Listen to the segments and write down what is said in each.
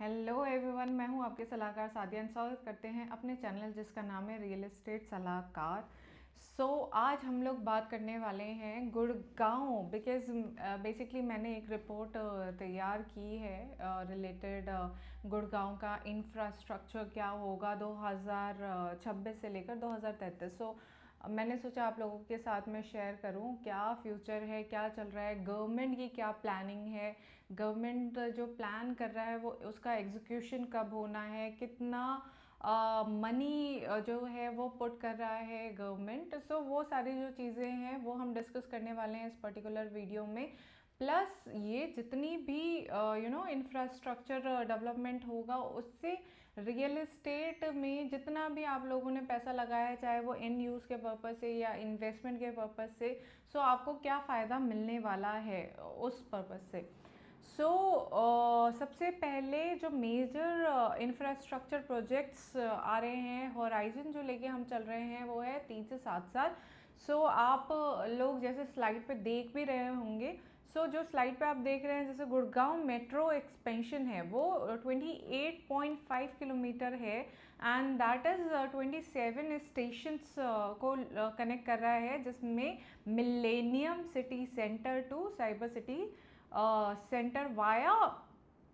Hello everyone, मैं हूं आपके सलाहकार सादिया। स्वागत करते हैं अपने चैनल जिसका नाम है रियल एस्टेट सलाहकार। आज हम लोग बात करने वाले हैं गुड़गांव, बिकॉज बेसिकली मैंने एक रिपोर्ट तैयार की है रिलेटेड गुड़गांव का इंफ्रास्ट्रक्चर क्या होगा 2026 से लेकर 2033। मैंने सोचा आप लोगों के साथ में शेयर करूं क्या फ्यूचर है, क्या चल रहा है, गवर्नमेंट की क्या प्लानिंग है, गवर्नमेंट जो प्लान कर रहा है वो उसका एग्जीक्यूशन कब होना है, कितना मनी जो है वो पुट कर रहा है गवर्नमेंट। वो सारी जो चीज़ें हैं वो हम डिस्कस करने वाले हैं इस पर्टिकुलर वीडियो में। प्लस ये जितनी भी इंफ्रास्ट्रक्चर डेवलपमेंट होगा उससे रियल एस्टेट में जितना भी आप लोगों ने पैसा लगाया है, चाहे वो इन यूज़ के पर्पज़ से या इन्वेस्टमेंट के पर्पज़ से, आपको क्या फ़ायदा मिलने वाला है उस पर्पज़ से। सबसे पहले जो मेजर इंफ्रास्ट्रक्चर प्रोजेक्ट्स आ रहे हैं, होराइजन जो लेके हम चल रहे हैं वो है 3 से 7 साल। आप लोग जैसे स्लाइड पे देख भी रहे होंगे। जो स्लाइड पे आप देख रहे हैं, जैसे गुड़गांव मेट्रो एक्सपेंशन है वो 28.5 किलोमीटर है एंड दैट इज़ 27 स्टेशंस को कनेक्ट कर रहा है, जिसमें millennium city centre to cyber city centre via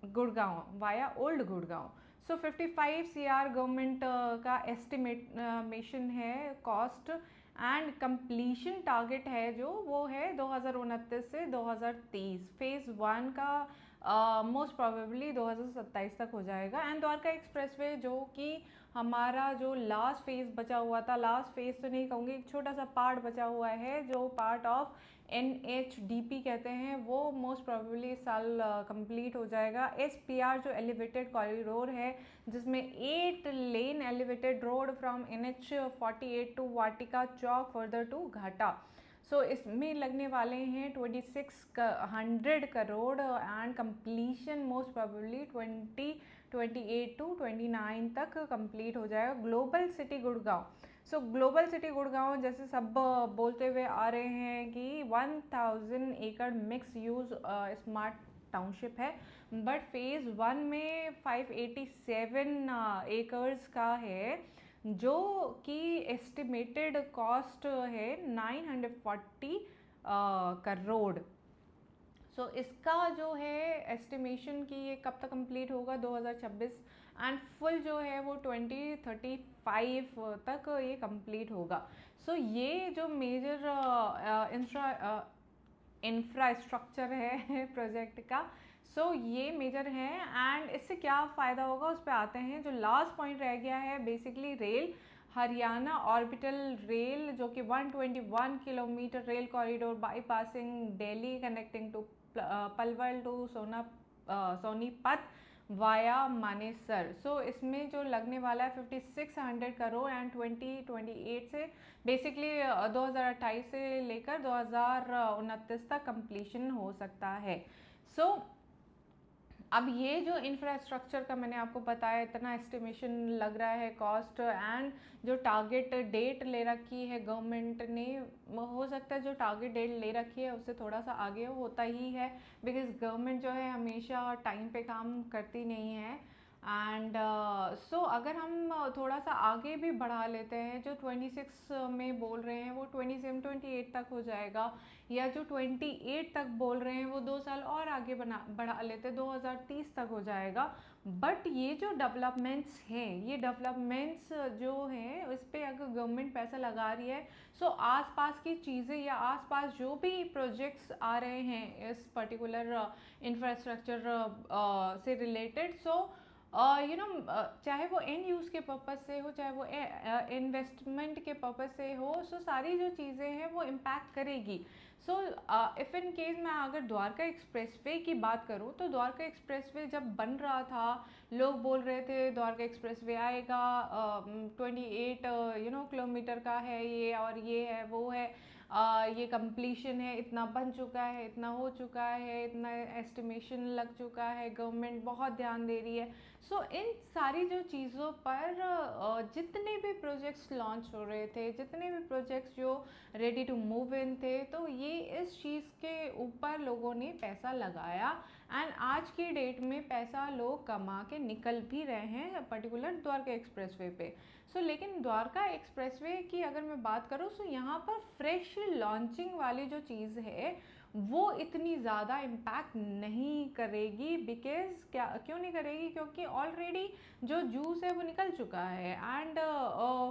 Gurgaon, via old Gurgaon. 55 CR government का एस्टिमेशन है कॉस्ट एंड कंप्लीशन टारगेट है जो वो है 2029 से 2023। फेज़ 1 का मोस्ट प्रोबेबली 2027 तक हो जाएगा। एंड द्वारका एक्सप्रेसवे जो कि हमारा जो लास्ट फेज़ बचा हुआ था, लास्ट फेज़ तो नहीं कहूँगी, एक छोटा सा पार्ट बचा हुआ है जो पार्ट ऑफ NHDP कहते हैं, वो मोस्ट प्रोबेबली इस साल कंप्लीट हो जाएगा। SPR जो एलिवेटेड कॉरिडोर है, जिसमें 8 lane elevated road from NH48 to Vatika Chowk further to Ghata. इसमें लगने वाले हैं 2600 crore and completion most probably 2028 to 29 तक कंप्लीट हो जाएगा। Global city Gurgaon, global city Gurgaon जैसे सब बोलते हुए आ रहे हैं कि 1000 एकड़ मिक्स यूज स्मार्ट टाउनशिप है, बट फेज़ 1 में 587 एकर्स का है, जो कि एस्टिमेटेड कॉस्ट है 940 करोड़। इसका जो है एस्टिमेशन की ये कब तक कंप्लीट होगा 2026 एंड फुल जो है वो 2035 तक ये कंप्लीट होगा। ये जो मेजर इंफ्रास्ट्रक्चर है प्रोजेक्ट का, ये मेजर है। एंड इससे क्या फ़ायदा होगा उस पर आते हैं। जो लास्ट पॉइंट रह गया है basically rail, Haryana orbital rail, जो कि 121 किलोमीटर rail corridor bypassing Delhi connecting to Palwal to Sonipat via Manesar. इसमें जो लगने वाला है 5600 करोड़ एंड 2028 से बेसिकली 2028 से लेकर 2029 तक कंप्लीशन हो सकता है। अब ये जो इंफ्रास्ट्रक्चर का मैंने आपको बताया, इतना एस्टिमेशन लग रहा है कॉस्ट एंड जो टारगेट डेट ले रखी है गवर्नमेंट ने, हो सकता है जो टारगेट डेट ले रखी है उससे थोड़ा सा आगे होता ही है, बिकॉज गवर्नमेंट जो है हमेशा टाइम पे काम करती नहीं है। एंड अगर हम थोड़ा सा आगे भी बढ़ा लेते हैं, जो 26 में बोल रहे हैं वो 27 28 तक हो जाएगा, या जो 28 तक बोल रहे हैं वो 2 साल और आगे बढ़ा लेते 2030 तक हो जाएगा। बट ये जो डेवलपमेंट्स हैं, ये डेवलपमेंट्स जो हैं उस पर अगर गवर्नमेंट पैसा लगा रही है, आसपास की चीज़ें या आसपास जो भी प्रोजेक्ट्स आ रहे हैं इस पर्टिकुलर इंफ्रास्ट्रक्चर से रिलेटेड, चाहे वो एंड यूज़ के पर्पज़ से हो, चाहे वो इन्वेस्टमेंट के पर्पज़ से हो, सारी जो चीज़ें हैं वो इम्पैक्ट करेगी। इफ़ इन केस मैं अगर द्वारका एक्सप्रेसवे की बात करूँ, तो द्वारका एक्सप्रेसवे जब बन रहा था, लोग बोल रहे थे द्वारका एक्सप्रेसवे आएगा, 28 किलोमीटर का है ये, और ये है वो है, ये कंप्लीशन है, इतना बन चुका है, इतना हो चुका है, इतना एस्टिमेशन लग चुका है, गवर्नमेंट बहुत ध्यान दे रही है। इन सारी जो चीज़ों पर जितने भी प्रोजेक्ट्स लॉन्च हो रहे थे, जितने भी प्रोजेक्ट्स जो रेडी टू मूव इन थे, तो ये इस चीज़ के ऊपर लोगों ने पैसा लगाया एंड आज की डेट में पैसा लोग कमा के निकल भी रहे हैं पर्टिकुलर द्वारका एक्सप्रेसवे पे। लेकिन द्वारका एक्सप्रेसवे की अगर मैं बात करूँ तो यहाँ पर फ्रेश लॉन्चिंग वाली जो चीज़ है वो इतनी ज़्यादा इम्पैक्ट नहीं करेगी। बिकॉज क्या क्यों नहीं करेगी, क्योंकि ऑलरेडी जो जूस है वो निकल चुका है एंड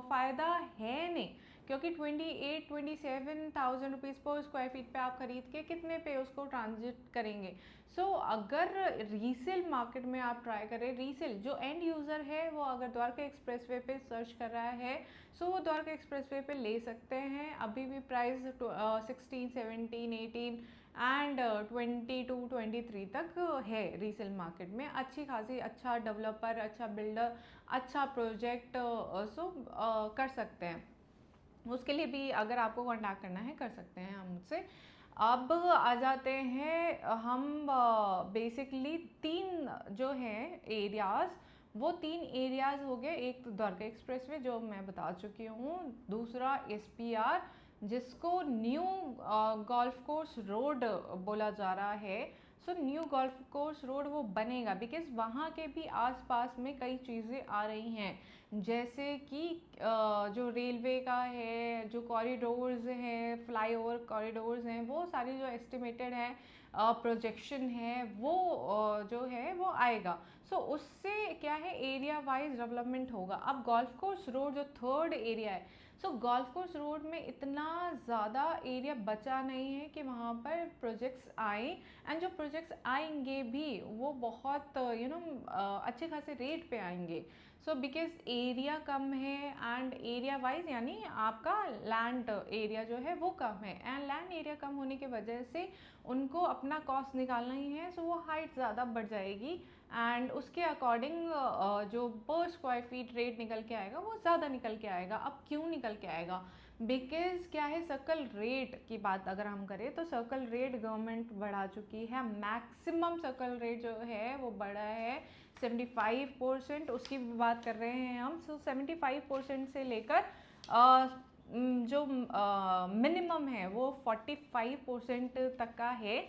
फ़ायदा है नहीं, क्योंकि 28-27,000 रुपीज़ पर स्क्वायर फीट पे आप खरीद के कितने पे उसको ट्रांजिट करेंगे। अगर रीसेल मार्केट में आप ट्राई करें, रीसेल जो एंड यूज़र है वो अगर द्वारका एक्सप्रेसवे पे सर्च कर रहा है वो द्वारका एक्सप्रेसवे पे ले सकते हैं। अभी भी प्राइस 16, 17, 18 एंड 22-23 तक है रीसेल मार्केट में। अच्छी खासी अच्छा डेवलपर, अच्छा बिल्डर, अच्छा प्रोजेक्ट कर सकते हैं। उसके लिए भी अगर आपको कांटेक्ट करना है कर सकते हैं हम मुझसे। अब आ जाते हैं हम बेसिकली 3 जो हैं एरियाज़, वो 3 एरियाज़ हो गए। एक तो द्वारका एक्सप्रेसवे जो मैं बता चुकी हूँ, दूसरा SPR जिसको न्यू गोल्फ कोर्स रोड बोला जा रहा है। न्यू गोल्फ कोर्स रोड वो बनेगा बिकॉज वहाँ के भी आसपास में कई चीज़ें आ रही हैं, जैसे कि जो रेलवे का है, जो कॉरिडोर्स हैं, फ्लाईओवर कॉरिडोर्स हैं, वो सारी जो एस्टिमेटेड है प्रोजेक्शन है वो जो है वो आएगा। उससे क्या है, एरिया वाइज डेवलपमेंट होगा। अब गोल्फ कोर्स रोड जो थर्ड एरिया है, गोल्फ कोर्स रोड में इतना ज़्यादा एरिया बचा नहीं है कि वहाँ पर प्रोजेक्ट्स आए, एंड जो प्रोजेक्ट्स आएंगे भी वो बहुत अच्छे खासे रेट पे आएंगे। बिकॉज एरिया कम है एंड एरिया वाइज यानी आपका लैंड एरिया जो है वो कम है, एंड लैंड एरिया कम होने की वजह से उनको अपना कॉस्ट निकालना ही है। वो हाइट ज़्यादा बढ़ जाएगी एंड उसके अकॉर्डिंग जो पर स्क्वायर फीट रेट निकल के आएगा वो ज़्यादा निकल के आएगा। अब क्यों निकल के आएगा, बिकॉज क्या है, सर्कल रेट की बात अगर हम करें तो सर्कल रेट गवर्नमेंट बढ़ा चुकी है। मैक्सिमम सर्कल रेट जो है वो बढ़ा है 75%, उसकी बात कर रहे हैं हम। 75% से लेकर जो मिनिमम है वो 45% तक का है।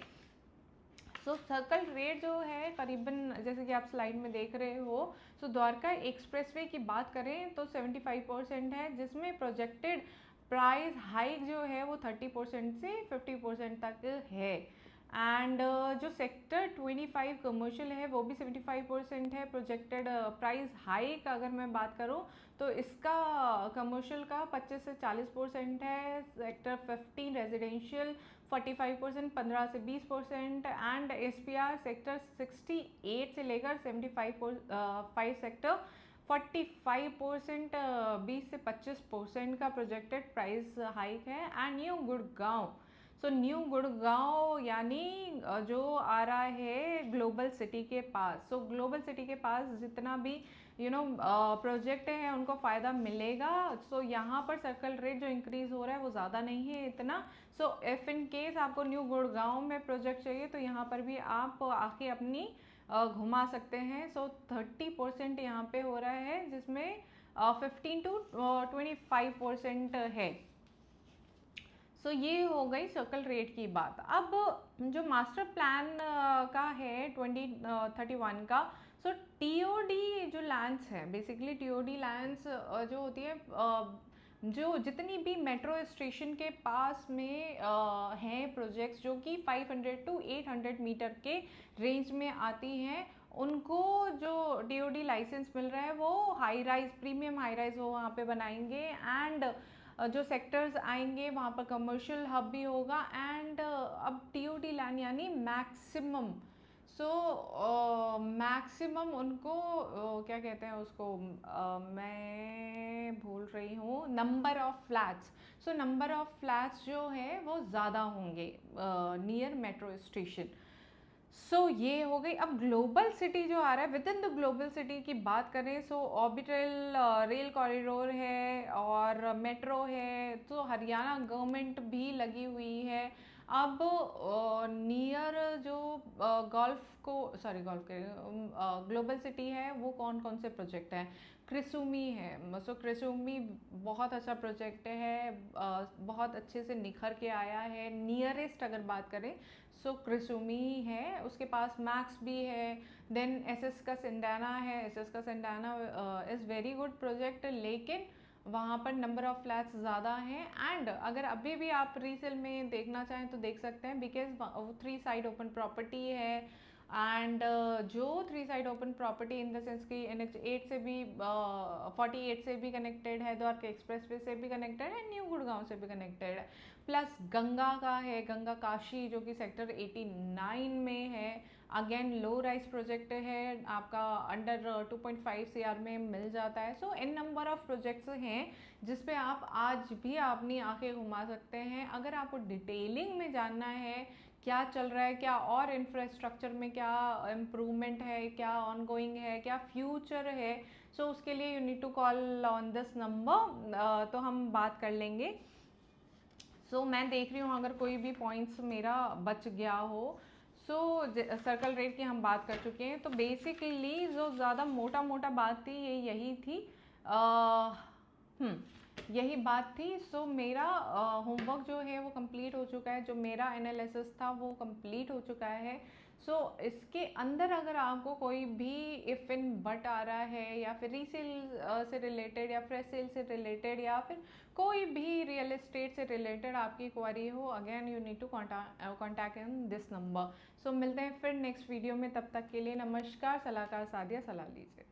सर्कल रेट जो है करीबन जैसे कि आप स्लाइड में देख रहे हो, द्वारका एक्सप्रेसवे की बात करें तो 75% है, जिसमें प्रोजेक्टेड प्राइस हाइक जो है वो 30% से 50% तक है। एंड जो सेक्टर 25 कमर्शियल है वो भी 75% है। प्रोजेक्टेड प्राइस हाइक अगर मैं बात करूं तो इसका कमर्शियल का 25 से 40% है। सेक्टर 15 रेजिडेंशियल 45%, 15 से 20%, एंड SPR सेक्टर 68 से लेकर 75 सेक्टर 45%, 20 से 25% का प्रोजेक्टेड प्राइस हाइक है। And new Gurgaon, new Gurgaon यानी जो आ रहा है ग्लोबल सिटी के पास। ग्लोबल सिटी के पास जितना भी प्रोजेक्ट है उनको फ़ायदा मिलेगा। यहाँ पर सर्कल रेट जो इंक्रीज़ हो रहा है वो ज़्यादा नहीं है इतना। इफ़ इन केस आपको न्यू गुड़गांव में प्रोजेक्ट चाहिए तो यहाँ पर भी आप आके अपनी घुमा सकते हैं। 30% यहाँ पे हो रहा है, जिसमें 15 to 25% है। ये हो गई सर्कल रेट की बात। अब जो मास्टर प्लान का है 2031 का, TOD जो लैंड्स है, बेसिकली TOD लैंड्स जो होती है जो जितनी भी मेट्रो स्टेशन के पास में हैं प्रोजेक्ट्स जो कि 500 to 800 मीटर के रेंज में आती हैं, उनको जो TOD लाइसेंस मिल रहा है वो high rise, premium high rise वो वहाँ पे बनाएंगे। एंड जो सेक्टर्स आएंगे वहाँ पर कमर्शियल हब भी होगा। एंड अब TOD लैंड यानी मैक्सिमम, मैक्सिमम उनको क्या कहते हैं उसको, मैं भूल रही हूँ, number of flats. Number of flats जो है वो ज़्यादा होंगे नियर मेट्रो स्टेशन। ये हो गई। अब ग्लोबल सिटी जो आ रहा है, with in the global city की बात करें ऑर्बिटल रेल कॉरिडोर है और मेट्रो है। हरियाणा गवर्नमेंट भी लगी हुई है अब नियर जो गोल्फ को सॉरी गोल्फ के ग्लोबल सिटी है, वो कौन कौन से प्रोजेक्ट हैं? क्रिसुमी है, सो क्रिसुमी बहुत अच्छा प्रोजेक्ट है, बहुत अच्छे से निखर के आया है। नियरेस्ट अगर बात करें सो क्रिसुमी है, उसके पास मैक्स भी है। देन एसएस का सिंडाना है, एसएस का सिंडाना इज़ वेरी गुड प्रोजेक्ट, लेकिन वहाँ पर नंबर ऑफ़ फ्लैट्स ज़्यादा हैं। एंड अगर अभी भी आप रीसेल में देखना चाहें तो देख सकते हैं, बिकॉज वो 3 साइड ओपन प्रॉपर्टी है। एंड जो 3 side open property in the sense कि NH8 से भी 48 से भी कनेक्टेड है, द्वारका एक्सप्रेस वे से भी कनेक्टेड है, न्यू गुड़गांव से भी कनेक्टेड है। प्लस गंगा का है, गंगा काशी जो कि सेक्टर 89 में है। अगेन लो राइज प्रोजेक्ट है, आपका अंडर 2.5 CR में मिल जाता है। सो इन नंबर ऑफ प्रोजेक्ट्स हैं जिस पे आप आज भी अपनी आंखें घुमा सकते हैं। अगर आपको डिटेलिंग में जानना है क्या चल रहा है, क्या और इंफ्रास्ट्रक्चर में क्या इम्प्रूवमेंट है, क्या ऑनगोइंग है, क्या फ्यूचर है, सो उसके लिए you need to call on this number, तो हम बात कर लेंगे। मैं देख रही हूँ अगर कोई भी पॉइंट्स मेरा बच गया हो। सर्कल रेट की हम बात कर चुके हैं, तो बेसिकली जो ज़्यादा मोटा मोटा बात थी ये यही थी, यही बात थी। मेरा होमवर्क जो है वो कंप्लीट हो चुका है, जो मेरा एनालिसिस था वो कंप्लीट हो चुका है। इसके अंदर अगर आपको कोई भी इफ़ इन बट आ रहा है, या फिर रीसेल से रिलेटेड, या फ्रेश सेल से रिलेटेड, या फिर कोई भी रियल एस्टेट से रिलेटेड आपकी क्वारी हो, again you need to contact in this number. मिलते हैं फिर नेक्स्ट वीडियो में, तब तक के लिए नमस्कार। सलाहकार सादिया, सलाह लीजिए।